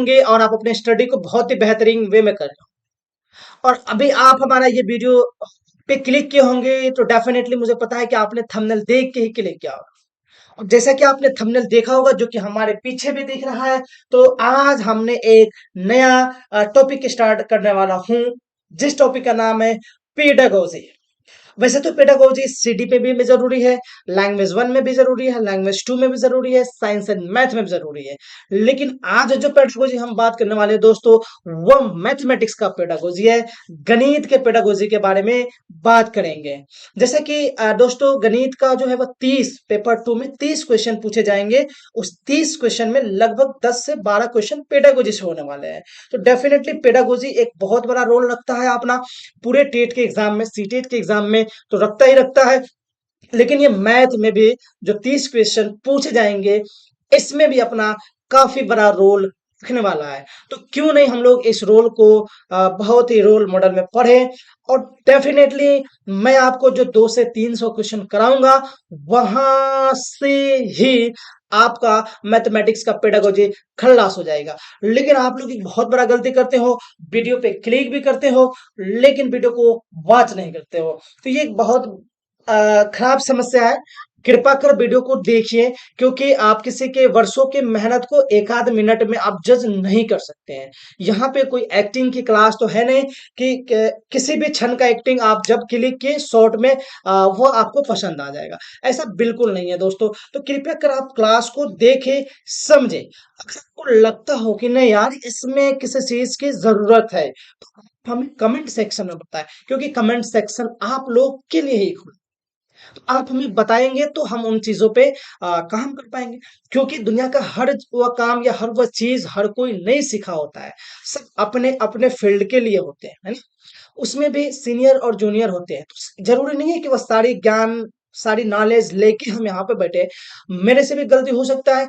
होंगे और आप अपने स्टडी को बहुत ही बेहतरीन वे में कर रहे हो। और अभी आप हमारा ये वीडियो पे क्लिक किए होंगे तो डेफिनेटली मुझे पता है कि आपने थंबनेल देख के ही क्लिक किया होगा। और जैसा कि आपने थंबनेल देखा होगा जो कि हमारे पीछे भी दिख रहा है, तो आज हमने एक नया टॉपिक स्टार्ट करने वाला हूं, जिस टॉपिक का नाम है पेडागोजी। वैसे तो पेडागोजी सीडी पे भी जरूरी है, लैंग्वेज 1 में भी जरूरी है, लैंग्वेज 2 में भी जरूरी है, साइंस एंड मैथ में भी जरूरी है। लेकिन आज जो पेडागोजी हम बात करने वाले हैं दोस्तों, वो मैथमेटिक्स का पेडागोजी है। गणित के पेडागोजी के बारे में बात करेंगे। जैसे कि दोस्तों गणित का जो है वो 30 पेपर 2 में 30 क्वेश्चन पूछे जाएंगे। उस 30 क्वेश्चन में लगभग 10 से 12 क्वेश्चन पेडागोजी से होने वाले हैं। तो डेफिनेटली पेडागोजी एक बहुत बड़ा रोल रखता है अपना पूरे टेट के एग्जाम में, सीटेट के एग्जाम में तो रखता ही रखता है। लेकिन ये मैथ में भी जो 30 क्वेश्चन पूछे जाएंगे, इसमें भी अपना काफी बड़ा रोल रखने वाला है। तो क्यों नहीं हम लोग इस रोल को बहुत ही रोल मॉडल में पढ़े। और डेफिनेटली मैं आपको जो 200 से 300 क्वेश्चन कराऊंगा, वहां से ही आपका मैथमेटिक्स का पेडागोजी खल्लास हो जाएगा। लेकिन आप लोग एक बहुत बड़ा गलती करते हो, वीडियो पे क्लिक भी करते हो लेकिन वीडियो को वॉच नहीं करते हो। तो ये एक बहुत खराब समस्या है। कृपा कर वीडियो को देखिए, क्योंकि आप किसी के वर्षों की मेहनत को एक आध मिनट में आप जज नहीं कर सकते हैं। यहाँ पे कोई एक्टिंग की क्लास तो है नहीं कि किसी भी क्षण का एक्टिंग आप जब क्लिक किए शॉर्ट में वो आपको पसंद आ जाएगा। ऐसा बिल्कुल नहीं है दोस्तों। तो कृपया कर आप क्लास को देखें, समझे। अगर आपको लगता हो कि नहीं यार इसमें किसी चीज की जरूरत है, तो आप हमें कमेंट सेक्शन में बताएं, क्योंकि कमेंट सेक्शन आप लोग के लिए ही खुला। तो आप हमें बताएंगे तो हम उन चीजों पे काम कर पाएंगे। क्योंकि दुनिया का हर वह काम या हर वह चीज हर कोई नहीं सीखा होता है। सब अपने अपने फील्ड के लिए होते हैं, है ना। उसमें भी सीनियर और जूनियर होते हैं, तो जरूरी नहीं है कि वह सारी ज्ञान सारी नॉलेज लेके हम यहाँ पे बैठे। मेरे से भी गलती हो सकता है,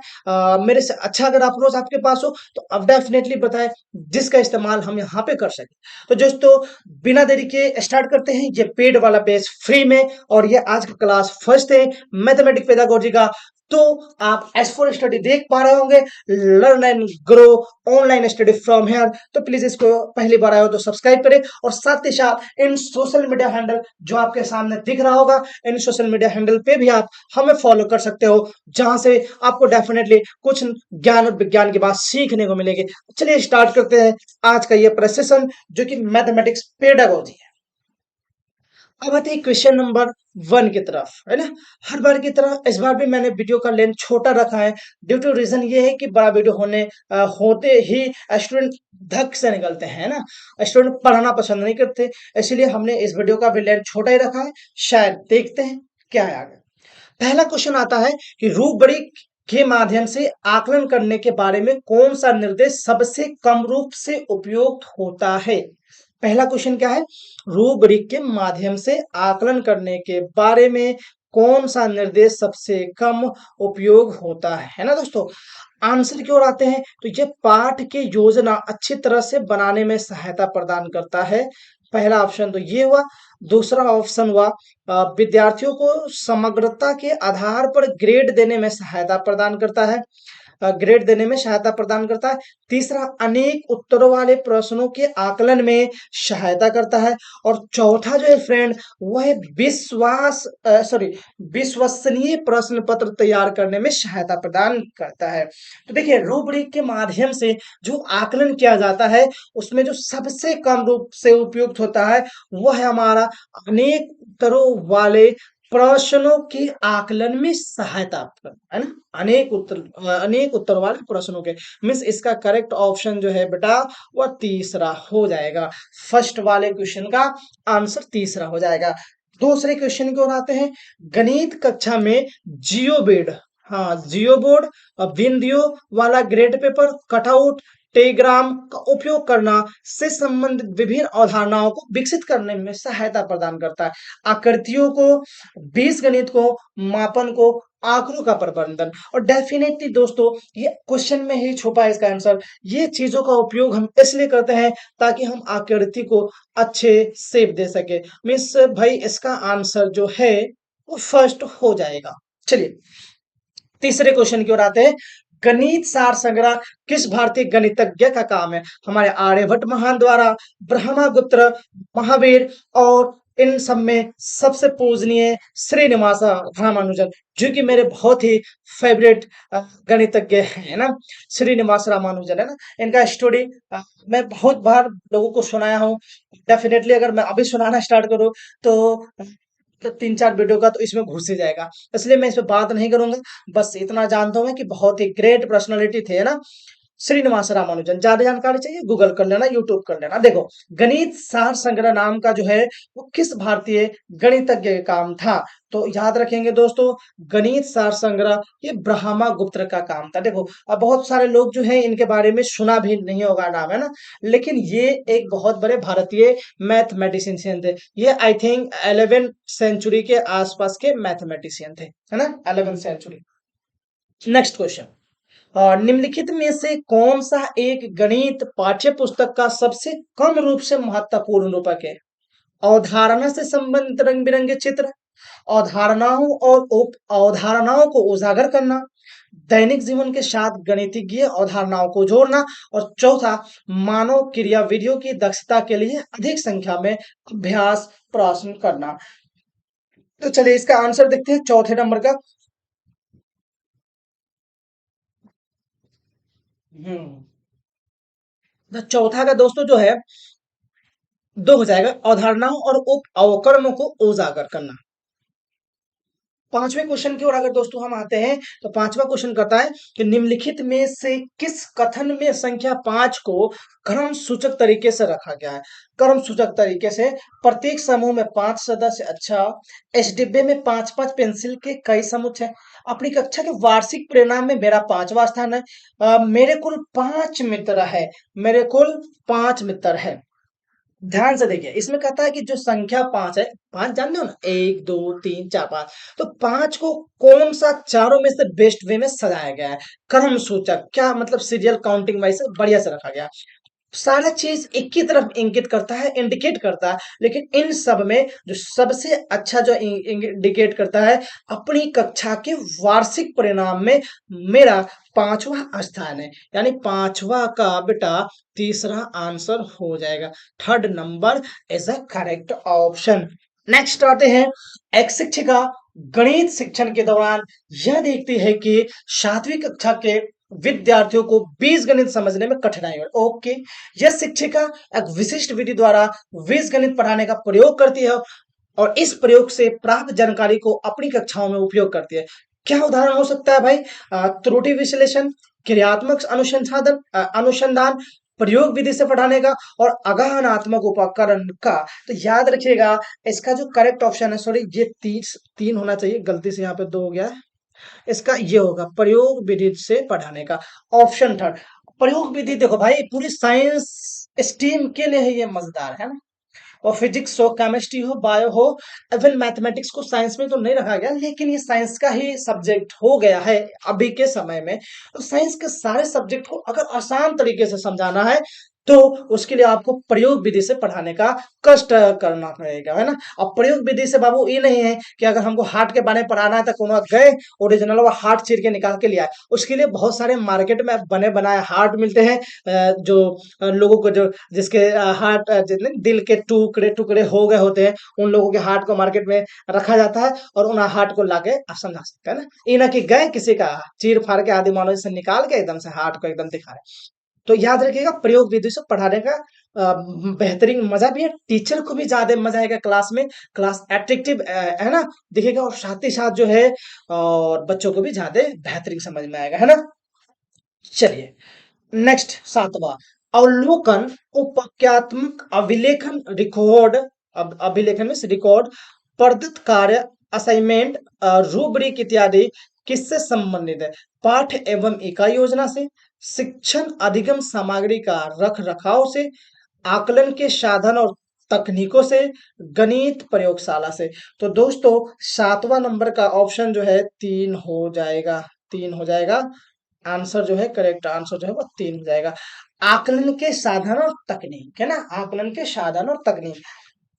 मेरे से अच्छा अगर अप्रोच आपके पास हो तो अब डेफिनेटली बताएं, जिसका इस्तेमाल हम यहाँ पे कर सके। तो दोस्तों बिना देरी के स्टार्ट करते हैं ये पेड वाला पेज फ्री में। और ये आज का क्लास फर्स्ट है मैथमेटिक्स पेडागोजी का। तो आप एस फॉर स्टडी देख पा रहे होंगे, learn and grow online study from here. तो प्लीज इसको पहली बार आए हो तो सब्सक्राइब करें, और साथ ही साथ इन सोशल मीडिया हैंडल जो आपके सामने दिख रहा होगा, इन सोशल मीडिया हैंडल पे भी आप हमें फॉलो कर सकते हो, जहां से आपको डेफिनेटली कुछ ज्ञान और विज्ञान की बात सीखने को मिलेगी। चलिए स्टार्ट करते हैं आज का ये प्रेसेशन जो कि मैथमेटिक्स पेडागोजी है। अब आते हैं क्वेश्चन नंबर 1 की तरफ, है ना। हर बार की तरह इस बार भी मैंने वीडियो का लेंथ छोटा रखा है। ड्यू टू रीजन ये है कि बड़ा वीडियो होते ही स्टूडेंट धक से निकलते हैं ना, स्टूडेंट पढ़ना पसंद नहीं करते। इसलिए हमने इस वीडियो का भी लेंथ छोटा ही रखा है। शायद देखते हैं क्या है आगे। पहला क्वेश्चन आता है कि रूब्रिक के माध्यम से आकलन करने के बारे में कौन सा निर्देश सबसे कम रूप से उपयुक्त होता है। पहला क्वेश्चन क्या है, रूब्रिक के माध्यम से आकलन करने के बारे में कौन सा निर्देश सबसे कम उपयोग होता है ना दोस्तों। आंसर की ओर आते हैं तो ये पाठ की योजना अच्छी तरह से बनाने में सहायता प्रदान करता है। पहला ऑप्शन तो ये हुआ। दूसरा ऑप्शन हुआ विद्यार्थियों को समग्रता के आधार पर ग्रेड देने में सहायता प्रदान करता है, ग्रेड देने में सहायता प्रदान करता है। तीसरा अनेक उत्तरों वाले प्रश्नों के आकलन में सहायता करता है। और चौथा जो है फ्रेंड, वह विश्वसनीय प्रश्न पत्र तैयार करने में सहायता प्रदान करता है। तो देखिए रूब्रिक के माध्यम से जो आकलन किया जाता है, उसमें जो सबसे कम रूप से उपयुक्त होता है वह है हमारा अनेक उत्तरों वाले प्रश्नों के आकलन में सहायता, है ना। अनेक उत्तर वाले प्रश्नों के मीन्स इसका करेक्ट ऑप्शन जो है बेटा वह तीसरा हो जाएगा। फर्स्ट वाले क्वेश्चन का आंसर तीसरा हो जाएगा। दूसरे क्वेश्चन की ओर आते हैं। गणित कक्षा में जियो बोर्ड, हाँ जियो बोर्ड, बिंदियों वाला ग्रेड पेपर, कटआउट, टेलीग्राम का उपयोग करना से संबंधित विभिन्न अवधारणाओं को विकसित करने में सहायता प्रदान करता है। आकृतियों को, बीज गणित को, मापन को, आंकड़ों का प्रबंधन। और डेफिनेटली दोस्तों ये क्वेश्चन में ही छुपा है इसका आंसर। ये चीजों का उपयोग हम इसलिए करते हैं ताकि हम आकृति को अच्छे शेप दे सके। मीन्स भाई इसका आंसर जो है वो फर्स्ट हो जाएगा। चलिए तीसरे क्वेश्चन की ओर आते हैं। गणित सार संग्रह किस भारतीय गणितज्ञ का काम है? हमारे आर्यभट्ट महान द्वारा, ब्रह्मगुप्त, महावीर, और इन सब में सबसे पूजनीय श्रीनिवास रामानुजन, जो कि मेरे बहुत ही फेवरेट गणितज्ञ है ना, श्रीनिवास रामानुजन है ना। इनका स्टोरी मैं बहुत बार लोगों को सुनाया हूँ। डेफिनेटली अगर मैं अभी सुनाना स्टार्ट करूँ तो 3-4 वीडियो का तो इसमें घुस ही जाएगा, इसलिए मैं इस पे बात नहीं करूंगा। बस इतना जानता हूं मैं कि बहुत ही ग्रेट पर्सनालिटी थे, है ना, श्रीनिवास रामानुजन। ज्यादा जानकारी चाहिए गूगल कर लेना, यूट्यूब कर लेना। देखो, गणित सार संग्रह नाम का जो है वो किस भारतीय गणितज्ञ का काम था? तो याद रखेंगे दोस्तों, गणित सार संग्रह ये ब्रह्मगुप्त का काम था। देखो, अब बहुत सारे लोग जो है इनके बारे में सुना भी नहीं होगा नाम, है ना, लेकिन ये एक बहुत बड़े भारतीय मैथमेटिशियन थे। ये आई थिंक 11th सेंचुरी के आसपास के मैथमेटिशियन थे, है ना, 11th सेंचुरी। नेक्स्ट क्वेश्चन, और निम्नलिखित में से कौन सा एक गणित पाठ्य पुस्तक का सबसे कम रूप से महत्वपूर्ण रूपक है? अवधारणा से संबंधित रंग बिरंगे चित्र, अवधारणाओं और उप अवधारणाओं को उजागर करना, दैनिक जीवन के साथ गणितीय अवधारणाओं को जोड़ना, और चौथा, मानव क्रियाविधियों की दक्षता के लिए अधिक संख्या में अभ्यास प्रश्न करना। तो चलिए इसका आंसर देखते हैं चौथे नंबर का। हम्म तो चौथा का दोस्तों जो है दो हो जाएगा, अवधारणाओं और उप अवकरणों को उजागर करना। पांचवें क्वेश्चन की ओर अगर दोस्तों हम आते हैं तो पांचवा क्वेश्चन कहता है कि निम्नलिखित में से किस कथन में संख्या 5 को क्रम सूचक तरीके से रखा गया है? क्रम सूचक तरीके से, प्रत्येक समूह में 5 सदस्य। अच्छा, इस डिब्बे में 5-5 पेंसिल के कई समुच्चय हैं। अपनी कक्षा के वार्षिक परिणाम में मेरा 5वां स्थान है। मेरे कुल 5 मित्र है, मेरे कुल 5 मित्र है। ध्यान से देखिए, इसमें कहता है कि जो संख्या 5 है, 5 जानते हो ना, 1 2 3 4 5, तो 5 को कौन सा चारों में से बेस्ट वे में सजाया गया है? क्रम सूचक, क्या मतलब सीरियल काउंटिंग वाइज बढ़िया से रखा गया। सारा चीज एक ही तरफ इंगित करता है, इंडिकेट करता है, लेकिन इन सब में जो सबसे अच्छा जो इंडिकेट करता है, अपनी कक्षा के वार्षिक परिणाम में मेरा 5वां स्थान है, यानी 5वां का बेटा तीसरा आंसर हो जाएगा। Third number is a correct option. Next आते हैं, एक शिक्षिका गणित शिक्षण के दौरान यह देखती है कि 7वीं कक्षा के विद्यार्थियों को बीज गणित समझने में कठिनाई हो। ओके, यह शिक्षिका एक विशिष्ट विधि द्वारा बीज गणित पढ़ाने का प्रयोग करती है और इस प्रयोग से प्राप्त जानकारी को अपनी कक्षाओं में उपयोग करती है। क्या उदाहरण हो सकता है भाई? त्रुटि विश्लेषण, क्रियात्मक अनुसंधान, अनुसंधान, प्रयोग विधि से पढ़ाने का, और अगहनात्मक उपकरण का। तो याद रखिएगा, इसका जो करेक्ट ऑप्शन है, सॉरी ये तीन होना चाहिए, गलती से यहाँ पे 2 हो गया है। इसका ये होगा प्रयोग विधि से पढ़ाने का, ऑप्शन थर्ड। प्रयोग विधि देखो भाई, पूरी साइंस स्ट्रीम के लिए है ये मजेदार, है ना। और फिजिक्स हो, केमिस्ट्री हो, बायो हो, इवन मैथमेटिक्स को साइंस में तो नहीं रखा गया, लेकिन ये साइंस का ही सब्जेक्ट हो गया है अभी के समय में। तो साइंस के सारे सब्जेक्ट को अगर आसान तरीके से समझाना है तो उसके लिए आपको प्रयोग विधि से पढ़ाने का कष्ट करना पड़ेगा, है ना। अब प्रयोग विधि से बाबू ये नहीं है कि अगर हमको हार्ट के बारे में पढ़ाना है तो कोनो गए ओरिजिनल वो हार्ट चीर के निकाल के लिया है। उसके लिए बहुत सारे मार्केट में बने बनाए हार्ट मिलते हैं, जो लोगों को जो जिसके हार्ट जितने दिल के टुकड़े टुकड़े हो गए होते हैं, उन लोगों के हार्ट को मार्केट में रखा जाता है और उन हार्ट को लाके आप समझा सकते हैं ना। ये ना कि गए किसी का चीर फाड़ के आदि मानव से निकाल के एकदम से हार्ट को एकदम दिखा रहे। तो याद रखिएगा, प्रयोग विधि से पढ़ाने का बेहतरीन मजा भी है, टीचर को भी ज्यादा मजा आएगा क्लास में, क्लास एट्रैक्टिव है ना दिखेगा, और साथ ही साथ जो है और बच्चों को भी ज्यादा बेहतरीन समझ में आएगा, है ना। चलिए नेक्स्ट, 7वां, अवलोकन, उपक्रियात्मक अभिलेखन, रिकॉर्ड, अब अभिलेखन में रिकॉर्ड, प्रदत्त कार्य, असाइनमेंट, रूब्रिक इत्यादि किससे संबंधित है? पाठ एवं इकाई योजना से, शिक्षण अधिगम सामग्री का रख रखाव से, आकलन के साधन और तकनीकों से, गणित प्रयोगशाला से। तो दोस्तों 7वां नंबर का ऑप्शन जो है 3 हो जाएगा, 3 हो जाएगा। आंसर जो है, करेक्ट आंसर जो है वो 3 हो जाएगा। आकलन के साधन और तकनीक, है ना, आकलन के साधन और तकनीक।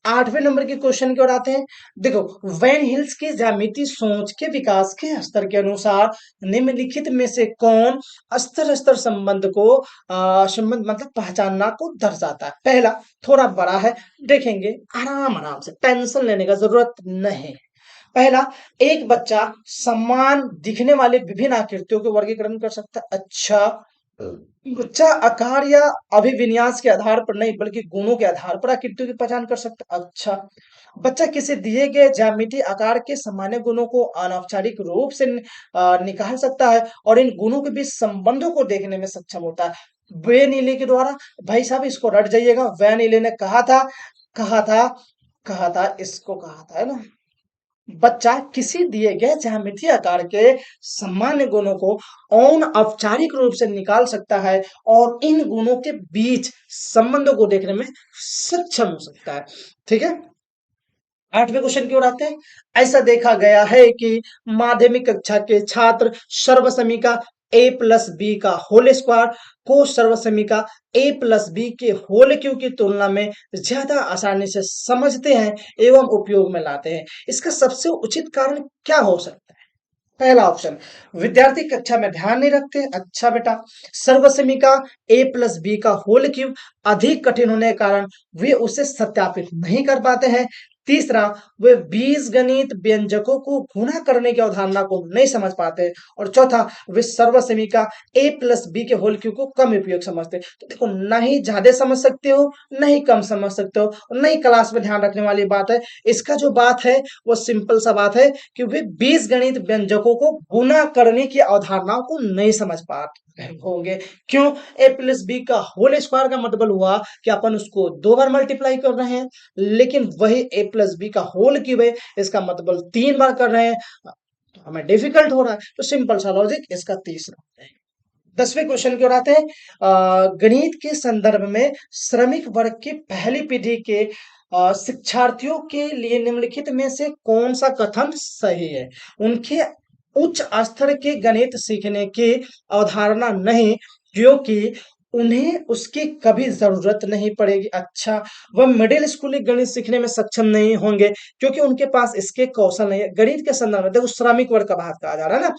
8वें नंबर के क्वेश्चन की ओर आते हैं। देखो, वैन हिल्स की ज्यामिति सोच के विकास के स्तर के अनुसार निम्नलिखित में से कौन स्तर स्तर संबंध को संबंध मतलब पहचानना को दर्शाता है। पहला, थोड़ा बड़ा है, देखेंगे आराम आराम से, टेंशन लेने का जरूरत नहीं। पहला, एक बच्चा समान दिखने वाले विभिन्न आकृतियों के वर्गीकरण कर सकता है। अच्छा, बच्चा आकार या अभिविन्यास के आधार पर नहीं बल्कि गुणों के आधार पर आकृतियों की पहचान कर सकता है। अच्छा, बच्चा किसी दिए गए ज्यामितीय आकार के सामान्य गुणों को अनौपचारिक रूप से निकाल सकता है और इन गुणों के बीच संबंधों को देखने में सक्षम होता है। वेन इले के द्वारा, भाई साहब इसको रट जाइएगा, वेन इले ने कहा था इसको कहा था, है ना, बच्चा किसी दिए गए ज्यामितीय आकार के सामान्य गुणों को औपचारिक रूप से निकाल सकता है और इन गुणों के बीच संबंधों को देखने में सक्षम हो सकता है। ठीक है, 8वें क्वेश्चन की ओर आते हैं। ऐसा देखा गया है कि माध्यमिक कक्षा के छात्र सर्वसमीका a प्लस बी का होल स्क्वायर को सर्वसमीका a प्लस बी के होल क्यूब की तुलना में ज्यादा आसानी से समझते हैं एवं उपयोग में लाते हैं। इसका सबसे उचित कारण क्या हो सकता है? पहला ऑप्शन, विद्यार्थी कक्षा में ध्यान नहीं रखते। अच्छा बेटा, सर्वसमीका a प्लस बी का होल क्यूब अधिक कठिन होने के कारण वे उसे सत्यापित नहीं कर पाते हैं। तीसरा, वे बीजगणित व्यंजकों को गुणा करने की अवधारणा को नहीं समझ पाते। और चौथा, वे सर्वसमीका a प्लस बी के होल क्यूब को कम उपयोग समझते। तो देखो, ना ही ज्यादा समझ सकते हो, ना ही कम समझ सकते हो, और ना ही क्लास में ध्यान रखने वाली बात है। इसका जो बात है वो सिंपल सा बात है कि वे बीजगणित व्यंजकों को गुणा करने की अवधारणाओं को नहीं समझ पाते होंगे। क्यों? ए प्लस बी का होल स्क्वायर का मतलब हुआ कि अपन उसको 2 बार मल्टीप्लाई कर रहे हैं, लेकिन वही ए प्लस बी का होल क्यूब है, इसका मतलब 3 बार कर रहे हैं, तो हमें डिफिकल्ट हो रहा है। तो सिंपल सा लॉजिक इसका तीसरा है। 10वें क्वेश्चन की ओर आते हैं। गणित के संदर्भ में श्रमिक वर्ग की पहली पीढ़ी के शिक्षार्थियों के लिए निम्नलिखित में से कौन सा कथन सही है? उनके उच्च स्तर के गणित सीखने की अवधारणा नहीं, क्योंकि उन्हें उसकी कभी जरूरत नहीं पड़ेगी। अच्छा, वह मिडिल स्कूली गणित सीखने में सक्षम नहीं होंगे क्योंकि उनके पास इसके कौशल नहीं है। गणित के संदर्भ में देखो, श्रमिक वर्ग का बात कहा जा रहा है ना,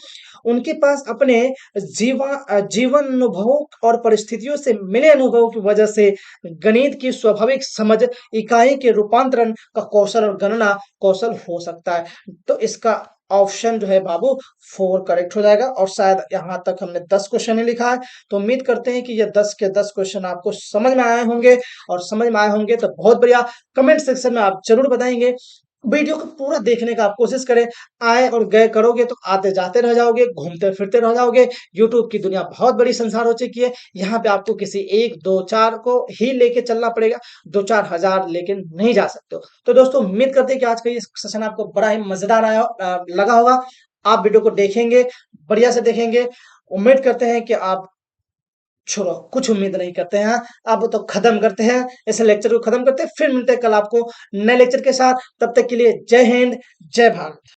उनके पास अपने जीवन अनुभव और परिस्थितियों से मिले अनुभव की वजह से गणित की स्वाभाविक समझ, इकाई के रूपांतरण का कौशल और गणना कौशल हो सकता है। तो इसका ऑप्शन जो है बाबू 4 करेक्ट हो जाएगा। और शायद यहाँ तक हमने 10 क्वेश्चन ही लिखा है, तो उम्मीद करते हैं कि ये 10 के 10 क्वेश्चन आपको समझ में आए होंगे, और समझ में आए होंगे तो बहुत बढ़िया। कमेंट सेक्शन में आप जरूर बताएंगे। वीडियो को पूरा देखने का आप कोशिश करें। आए और गए करोगे तो आते जाते रह जाओगे, घूमते फिरते रह जाओगे। यूट्यूब की दुनिया बहुत बड़ी संसार हो चुकी है, यहाँ पे आपको किसी 1 2 4 को ही लेके चलना पड़ेगा, 2 4 हजार लेके नहीं जा सकते हो। तो दोस्तों, उम्मीद करते हैं कि आज का ये सेशन आपको बड़ा ही मजेदार लगा होगा। आप वीडियो को देखेंगे, बढ़िया से देखेंगे। उम्मीद करते हैं कि आप, छोड़ो, कुछ उम्मीद नहीं करते हैं, अब तो खत्म करते हैं, इस लेक्चर को खत्म करते हैं। फिर मिलते हैं कल आपको नए लेक्चर के साथ। तब तक के लिए जय हिंद, जय भारत।